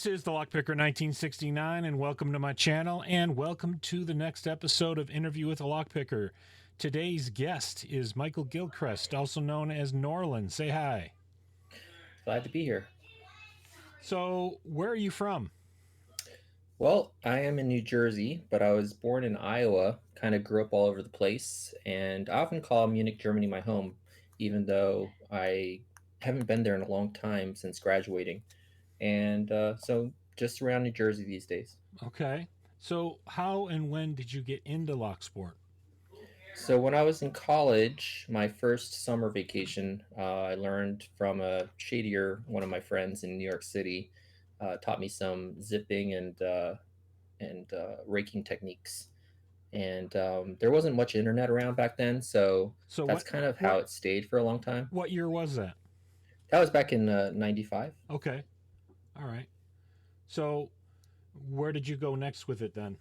This is the Lockpicker 1969, and welcome to my channel, and welcome to the next episode of Interview with a Lockpicker. Today's guest is Michael Gilchrist, also known as Norlin. Say hi. Glad to be here. So, where are you from? Well, I am in New Jersey, but I was born in Iowa, kind of grew up all over the place, and I often call Munich, Germany my home, even though I haven't been there in a long time since graduating. And so just around New Jersey these days. Okay. So, how and when did you get into locksport? So when I was in college, my first summer vacation, I learned from a shadier one of my friends in New York City, taught me some zipping and raking techniques. And there wasn't much internet around back then, so So, that's what kind of how what it stayed for a long time. what year was that? That was back in '95. Okay. All right. So, where did you go next with it then?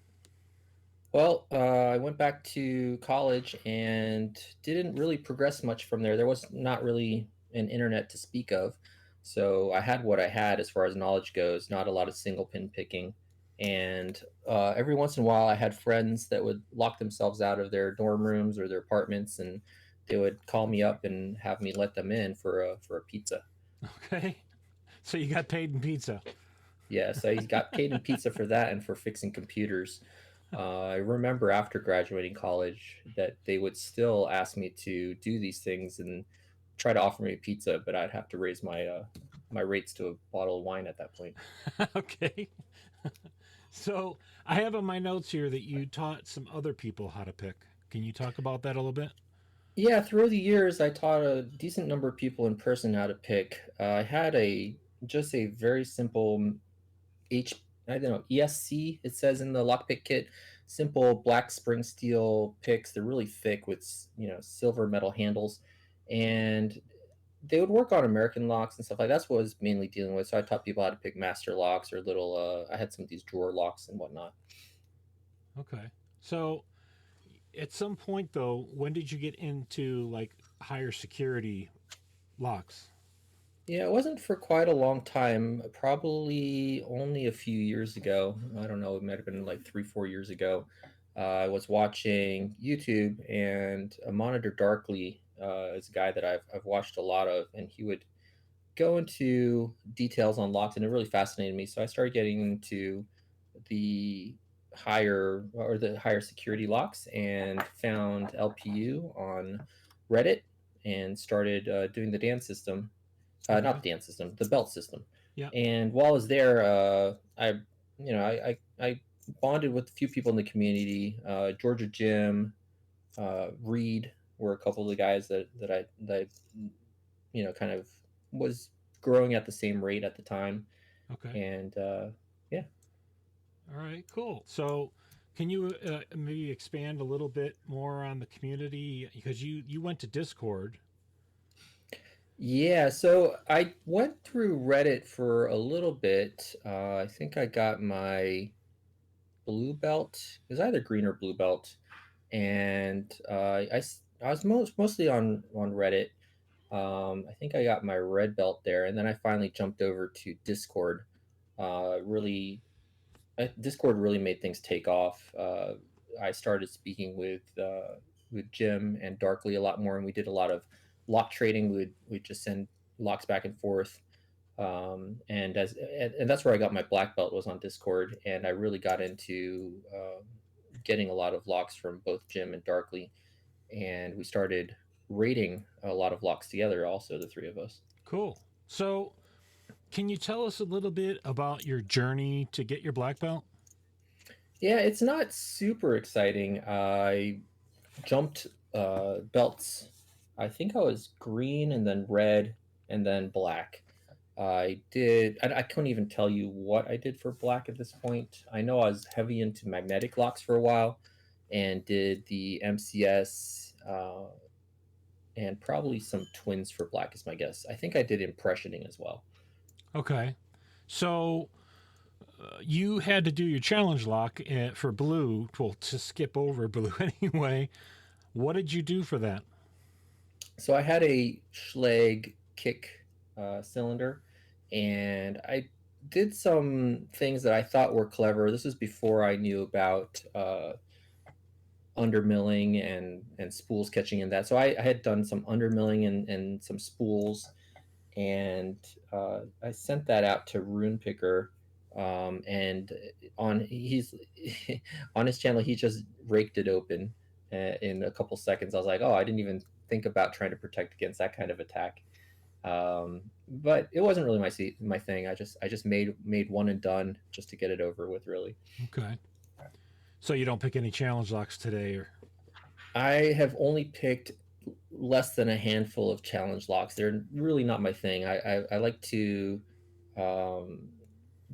Well, I went back to college and didn't really progress much from there. There was not really an internet to speak of, so I had what I had as far as knowledge goes. Not a lot of single pin picking, and every once in a while, I had friends that would lock themselves out of their dorm rooms or their apartments, and they would call me up and have me let them in for a pizza. Okay. So, you got paid in pizza. Yes, I got paid in pizza for that and for fixing computers. I remember after graduating college that they would still ask me to do these things and try to offer me pizza, but I'd have to raise my rates to a bottle of wine at that point. Okay. So, I have on my notes here that you taught some other people how to pick. Can you talk about that a little bit? Yeah, through the years, I taught a decent number of people in person how to pick. I had a just a very simple H I don't know ESC. It says in the lockpick kit, simple black spring steel picks. They're really thick with silver metal handles, and they would work on American locks and stuff like that. That's what I was mainly dealing with. So I taught people how to pick master locks or little. I had some of these drawer locks and whatnot. Okay. So, at some point though, when did you get into like higher security locks? Yeah, it wasn't for quite a long time. Probably only a few years ago. I don't know. It might have been like 3, 4 years ago. I was watching YouTube, and a Monitor Darkly is a guy that I've watched a lot of, and he would go into details on locks, and it really fascinated me. So I started getting into the higher security locks and found LPU on Reddit and started doing the dance system, not Okay. the dance system, the belt system. Yeah. And while I was there, I bonded with a few people in the community. Georgia Jim, Reed were a couple of the guys that I kind of was growing at the same rate at the time. Okay. And yeah. All right. Cool. So, can you maybe expand a little bit more on the community because you went to Discord? Yeah, so I went through Reddit for a little bit. I think I got my blue belt. It was either green or blue belt, and I was mostly on Reddit. I think I got my red belt there, and then I finally jumped over to Discord. Really, Discord really made things take off. I started speaking with Jim and Darkly a lot more, and we did a lot of lock trading. We'd just send locks back and forth, and that's where I got my black belt was on Discord, and I really got into getting a lot of locks from both Jim and Darkly, and we started rating a lot of locks together. Also, the three of us. Cool. So, can you tell us a little bit about your journey to get your black belt? Yeah, it's not super exciting. I jumped belts. I think I was green and then red and then black. I couldn't even tell you what I did for black at this point. I know I was heavy into magnetic locks for a while and did the MCS and probably some twins for black is my guess. I think I did impressioning as well. Okay. So, you had to do your challenge lock for blue, well, to skip over blue anyway. What did you do for that? So I had a Schleg kick cylinder, and I did some things that I thought were clever. This was before I knew about undermilling and spools catching in that. So I had done some undermilling and some spools, and I sent that out to Rune Picker. And on he's on his channel, he just raked it open in a couple seconds. I was like, oh, I didn't even think about trying to protect against that kind of attack. But it wasn't really my thing. I just made one and done just to get it over with. Really, Okay. So you don't pick any challenge locks today, or I have only picked less than a handful of challenge locks. They're really not my thing. I like to um,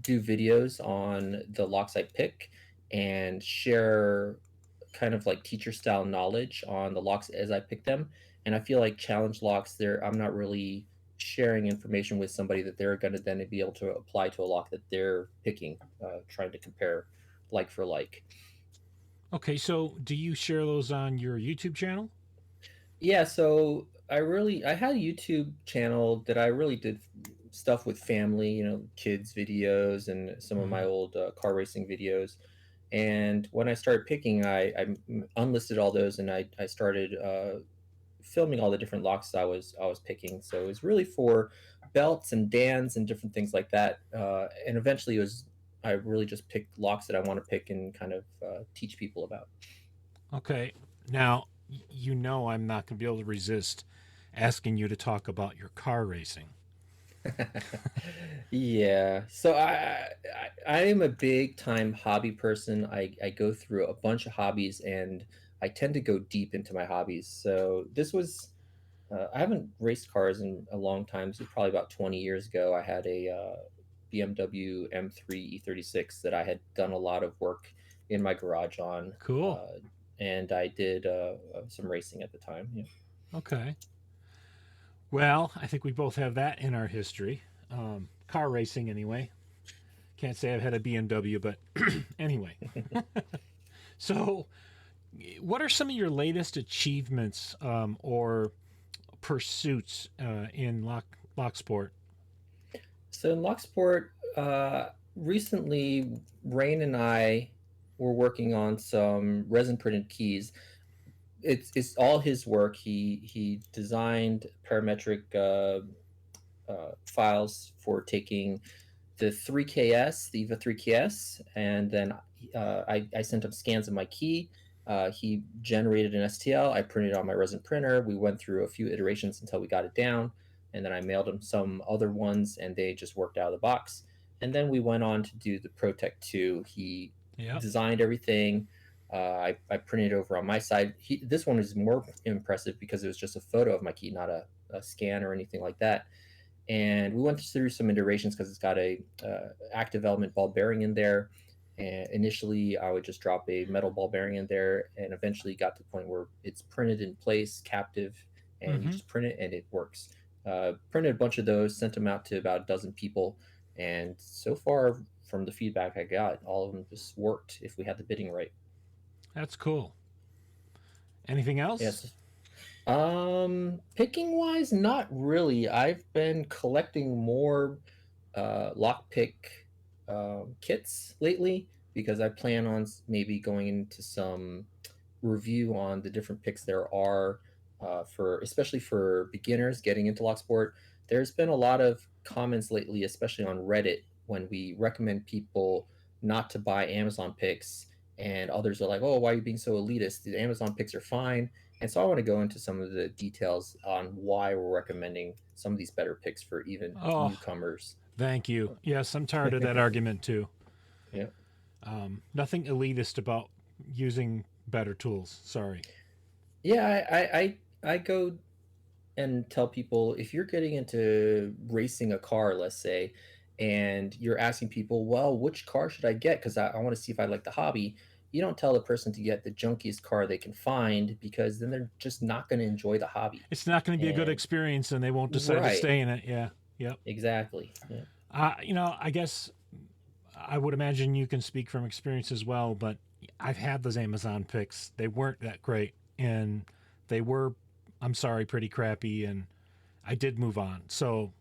do videos on the locks I pick and share kind of like teacher style knowledge on the locks as I pick them. And I feel like challenge locks, there I'm not really sharing information with somebody that they're going to then be able to apply to a lock that they're picking, trying to compare like for like. okay. So do you share those on your YouTube channel? Yeah, so I had a YouTube channel that I really did stuff with family, kids videos and some of my Hmm. old car racing videos. And when I started picking, unlisted all those, and I started filming all the different locks I was picking. So it was really for belts and dans and different things like that. And eventually, it was I really just picked locks that I want to pick and kind of teach people about. Okay. Now, you know I'm not going to be able to resist asking you to talk about your car racing. Yeah. So I am a big time hobby person. I go through a bunch of hobbies and I tend to go deep into my hobbies. So this was I haven't raced cars in a long time. This was probably about 20 years ago. I had a BMW M3 E36 that I had done a lot of work in my garage on, Cool. uh, and I did some racing at the time. Yeah. Okay. Well, I think we both have that in our history. Car racing, anyway. Can't say I've had a BMW, but anyway. So, what are some of your latest achievements or pursuits in lock sport? So in Locksport, recently, Rain and I were working on some resin printed keys. It's all his work. He designed parametric files for taking the 3KS, the EVA 3KS, and then I sent him scans of my key. He generated an STL. I printed it on my resin printer. We went through a few iterations until we got it down, and then I mailed him some other ones, and they just worked out of the box. And then we went on to do the ProTech 2. He Yep. designed everything. I printed it over on my side. This one is more impressive because it was just a photo of my key, not a scan or anything like that. And we went through some iterations because it's got a active element ball bearing in there. And initially, I would just drop a metal ball bearing in there, and eventually got to the point where it's printed in place, captive, and you Mm-hmm. just print it and it works. Printed a bunch of those, sent them out to about a dozen people, and so far from the feedback I got, all of them just worked if we had the bidding right. That's cool. Anything else? Yes. Picking wise, not really. I've been collecting more lockpick kits lately because I plan on maybe going into some review on the different picks there are for especially for beginners getting into Locksport. There's been a lot of comments lately, especially on Reddit, when we recommend people not to buy Amazon picks, and others are like, "Oh, why are you being so elitist? The Amazon picks are fine." And so I want to go into some of the details on why we're recommending some of these better picks for even Oh, newcomers. thank you. Yes, I'm tired of that argument too. Yeah. Nothing elitist about using better tools. Sorry. Yeah, I go and tell people if you're getting into racing a car, let's say, and you're asking people, well, which car should I get? Because I want to see if I like the hobby. You don't tell the person to get the junkiest car they can find because then they're just not going to enjoy the hobby. It's not going to be a good And experience and they won't decide to right, stay in it. Yeah. Yep. exactly. Yeah. I guess I would imagine you can speak from experience as well, but I've had those Amazon picks. They weren't that great and they were, I'm sorry, pretty crappy. And I did move on. So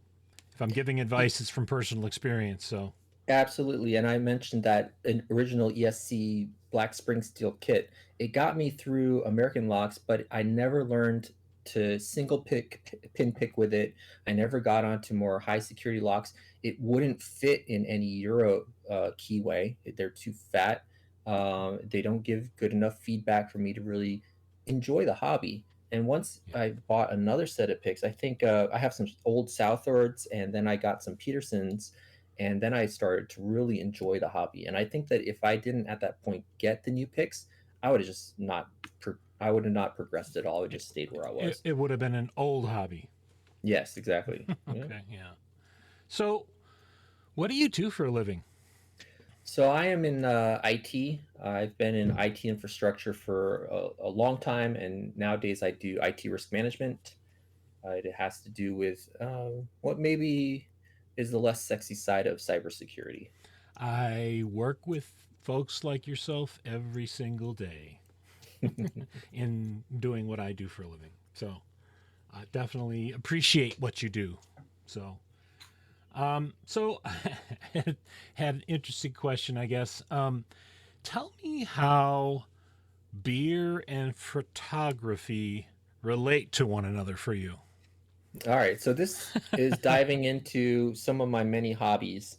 If I'm giving advice, it's from personal experience. So, Absolutely, and I mentioned that an original ESC Black Spring Steel kit. It got me through American locks, but I never learned to single pin pick with it. I never got onto more high security locks. It wouldn't fit in any Euro keyway. They're too fat. They don't give good enough feedback for me to really enjoy the hobby. And once yeah. I bought another set of picks, I think I have some old Southords, and then I got some Petersons, and then I started to really enjoy the hobby. And I think that if I didn't at that point get the new picks, I would have just not. I would have not progressed at all. I would just stayed where I It, was. it would have been an old hobby. Yes, exactly. Yeah. Okay, yeah. So, what do you do for a living? So I am in IT. I've been in IT infrastructure for a long time, and nowadays I do IT risk management. It has to do with what maybe is the less sexy side of cybersecurity. I work with folks like yourself every single day in doing what I do for a living. So, I definitely appreciate what you do. So, so had an interesting question, I guess. Tell me how beer and photography relate to one another for you. All right, so this is diving into some of my many hobbies.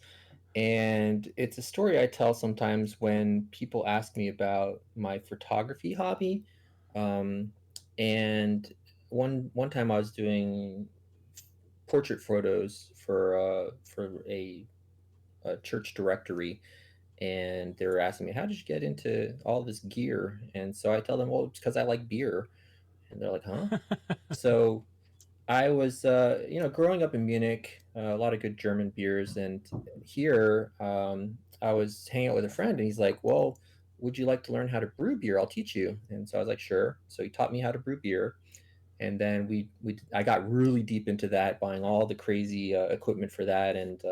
And it's a story I tell sometimes when people ask me about my photography hobby. Um, and one time I was doing portrait photos for a church directory, and they were asking me, "How did you get into all this gear?" And so I tell them, "Well, it's because I like beer." And they're like, "Huh?" So I was, growing up in Munich, a lot of good German beers, and here I was hanging out with a friend, and he's like, "Well, would you like to learn how to brew beer? I'll teach you." And so I was like, "Sure." So he taught me how to brew beer, and then we I got really deep into that, buying all the crazy equipment for that, and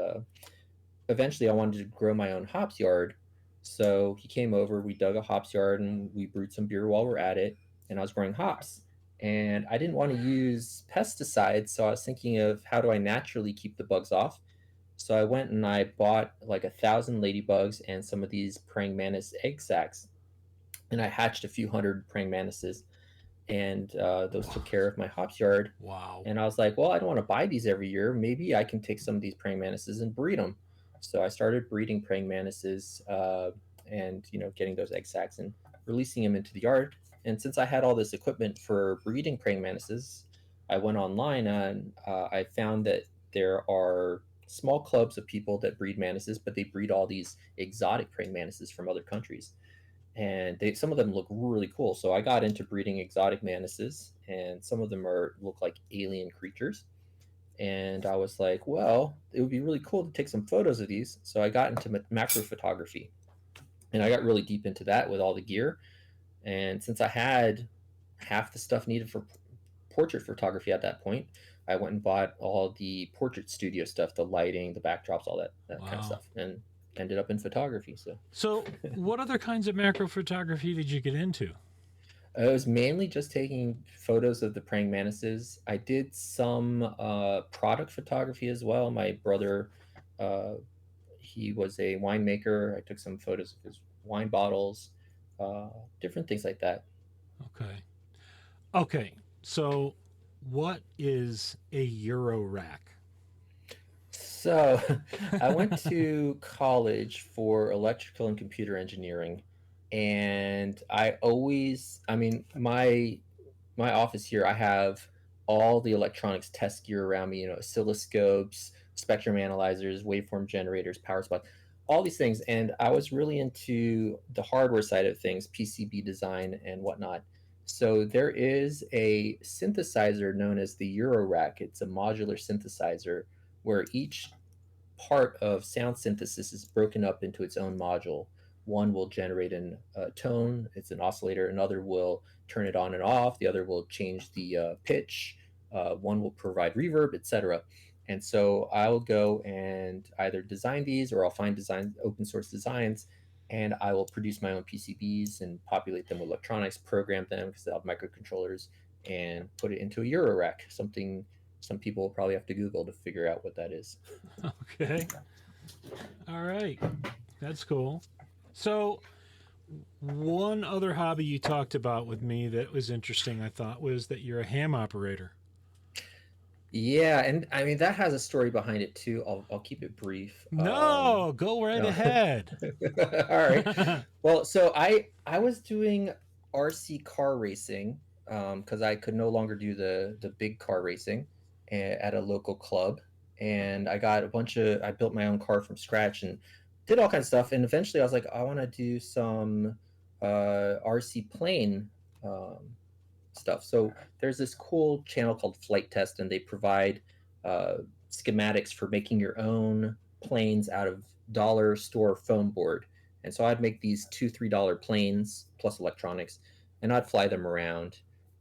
eventually I wanted to grow my own hops yard. So he came over, we dug a hops yard, and we brewed some beer while we're at it. And I was growing hops. And I didn't want to use pesticides, so I was thinking of how do I naturally keep the bugs off. So I went and I bought like 1,000 ladybugs and some of these praying mantis egg sacs, and I hatched a few hundred praying mantises, and those took care of my hops yard. Wow. And I was like, well, I don't want to buy these every year. Maybe I can take some of these praying mantises and breed them. So I started breeding praying mantises, and getting those egg sacs and releasing them into the yard. And since I had all this equipment for breeding praying mantises, I went online and I found that there are small clubs of people that breed mantises, but they breed all these exotic praying mantises from other countries, and some of them look really cool. So I got into breeding exotic mantises, and some of them look like alien creatures. And I was like, well, it would be really cool to take some photos of these. So I got into macro photography, and I got really deep into that with all the gear. And since I had half the stuff needed for portrait photography at that point, I went and bought all the portrait studio stuff, the lighting, the backdrops, all that kind of Wow. stuff, and ended up in photography. So So, what other kinds of macro photography did you get into? it was mainly just taking photos of the praying mantises. I did some product photography as well. My brother, uh, he was a winemaker. I took some photos of his wine bottles, uh, different things like that. Okay. Okay. So, what is a Euro rack? So I went to college for electrical and computer engineering, and I mean, my office here, I have all the electronics test gear around me, oscilloscopes, spectrum analyzers, waveform generators, power supplies, all these things. And I was really into the hardware side of things, PCB design and whatnot. So there is a synthesizer known as the Eurorack. It's a modular synthesizer where each part of sound synthesis is broken up into its own module. One will generate a tone, it's an oscillator. Another will turn it on and off. The other will change the pitch. One will provide reverb, etc. And so I'll go and either design these, or I'll find open source designs, and I will produce my own PCBs and populate them with electronics, program them because they have microcontrollers, and put it into a Euro rack, something Some people will probably have to Google to figure out what that is. Okay. All right. That's cool. So, one other hobby you talked about with me that was interesting, I thought, was that you're a ham operator. Yeah, and I mean that has a story behind it too. I'll keep it brief. No, go right No. ahead. All right. Well, so I was doing RC car racing because I could no longer do the big car racing at a local club, and I got a bunch of I built my own car from scratch and did all kinds of stuff. And eventually, I was like, I want to do some RC plane um, stuff. So there's this cool channel called Flight Test, and they provide uh, schematics for making your own planes out of dollar store foam board. And so I'd make these $2, $3 planes plus electronics, and I'd fly them around.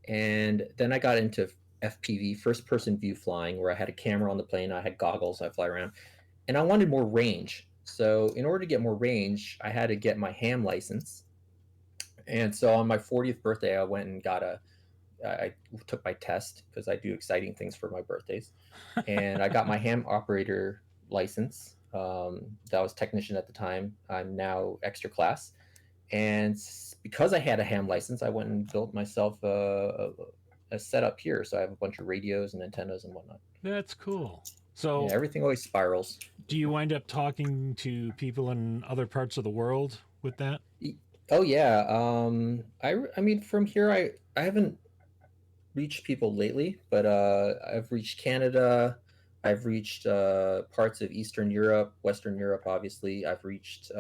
And then I got into FPV, first person view flying, where I had a camera on the plane, I had goggles, I fly around, and I wanted more range. So in order to get more range, I had to get my ham license. And so on my 40th birthday, I went and got a I took my test because I do exciting things for my birthdays, and I got my ham operator license. That was technician at the time. I'm now extra class, and because I had a ham license, I went and built myself a setup here. So I have a bunch of radios and antennas and whatnot. That's cool. Yeah, So, everything always spirals. do you wind up talking to people in other parts of the world with that? Oh yeah. I mean, from here, I haven't reached people lately, but I've reached Canada. I've reached parts of Eastern Europe, Western Europe, obviously. I've reached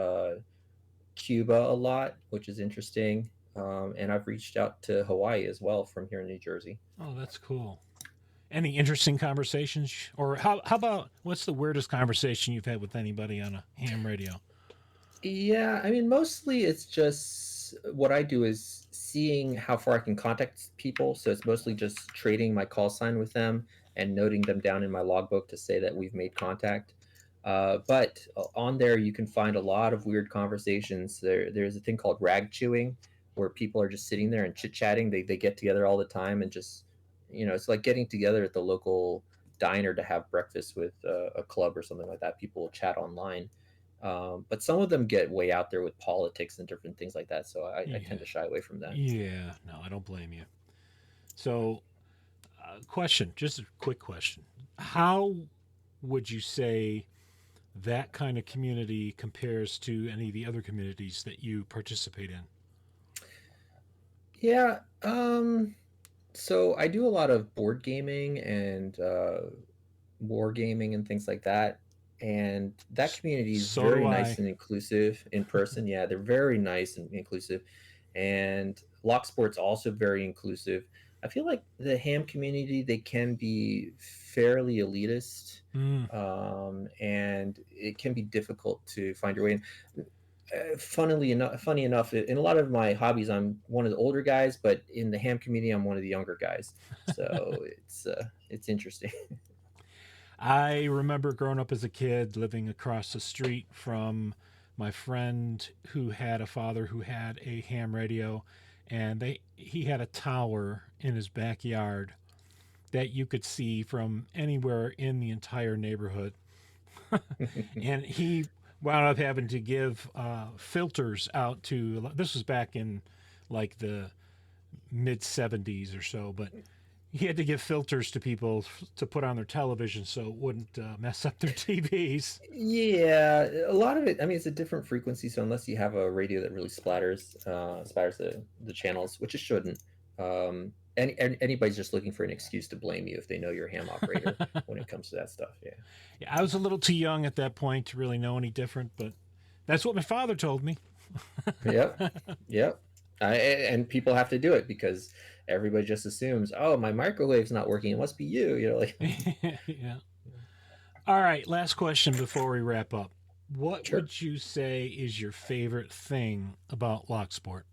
Cuba a lot, which is interesting. And I've reached out to Hawaii as well from here in New Jersey. Oh, that's cool. Any interesting conversations? Or how about what's the weirdest conversation you've had with anybody on a ham radio? Yeah, I mean, mostly it's just what I do is seeing how far I can contact people. So it's mostly just trading my call sign with them and noting them down in my logbook to say that we've made contact. But on there, you can find a lot of weird conversations. There's a thing called rag chewing, where people are just sitting there and chit chatting. They get together all the time and just, it's like getting together at the local diner to have breakfast with a club or something like that. People will chat online, but some of them get way out there with politics and different things like that. So I Yeah. tend to shy away from that. Yeah. No, I don't blame you. So, question, just a quick question. How would you say that kind of community compares to any of the other communities that you participate in? Yeah. So I do a lot of board gaming and war gaming and things like that. And that community is So do very nice I. and inclusive in person. Yeah, they're very nice and inclusive. And locksport's also very inclusive. I feel like the ham community, they can be fairly elitist, Mm, and it can be difficult to find your way in. Funny enough, in a lot of my hobbies, I'm one of the older guys, but in the ham community, I'm one of the younger guys. So it's interesting. I remember growing up as a kid living across the street from my friend who had a father who had a ham radio, and he had a tower in his backyard that you could see from anywhere in the entire neighborhood. And he wound up having to give filters out to, this was back in like the mid 70s or so, but he had to give filters to people to put on their television so it wouldn't mess up their TVs. Yeah, a lot of it. I mean, it's a different frequency, so unless you have a radio that really splatters the channels, which it shouldn't. Anybody's just looking for an excuse to blame you if they know you're a ham operator when it comes to that stuff. Yeah. Yeah, I was a little too young at that point to really know any different, but that's what my father told me. Yep. Yep. And people have to do it because everybody just assumes, oh, my microwave's not working. It must be you. Like. Yeah. All right, last question before we wrap up. What Sure. would you say is your favorite thing about Locksport?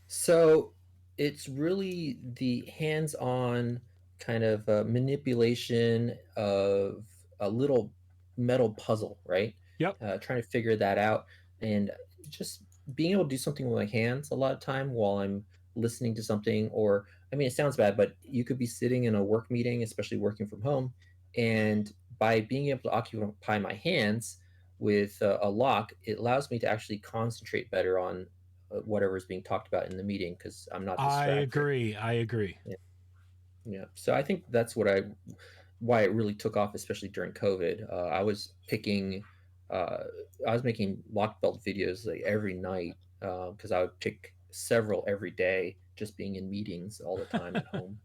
So it's really the hands-on kind of manipulation of a little metal puzzle, right? Yep. Trying to figure that out and just being able to do something with my hands a lot of time while I'm listening to something, or I mean, it sounds bad, but you could be sitting in a work meeting, especially working from home, and by being able to occupy my hands with a lock, it allows me to actually concentrate better on whatever is being talked about in the meeting because I'm not I distracted. agree. I agree. Yeah, yeah. So I think that's why it really took off, especially during COVID. Uh, I was making lock belt videos like every night because I would pick several every day, just being in meetings all the time at home.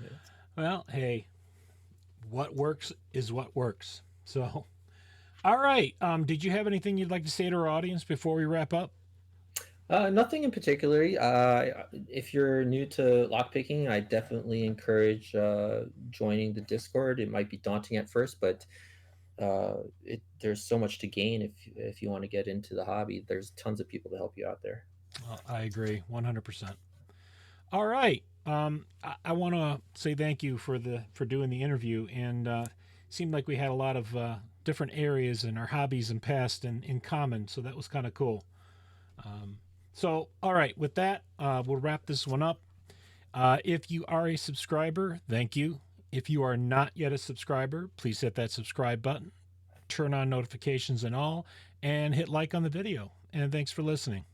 Yeah. Well, hey, what works is what works. So, all right. Did you have anything you'd like to say to our audience before we wrap up? Nothing in particular. If you're new to lockpicking, I definitely encourage joining the Discord. It might be daunting at first, but there's so much to gain if you want to get into the hobby. There's tons of people to help you out there. I agree 100%. All right. I want to say thank you for doing the interview, and seemed like we had a lot of different areas in our hobbies and past in common, so that was kind of cool. So, all right, with that, we'll wrap this one up. If you are a subscriber, thank you. If you are not yet a subscriber, please hit that subscribe button, turn on notifications and all, and hit like on the video. And thanks for listening.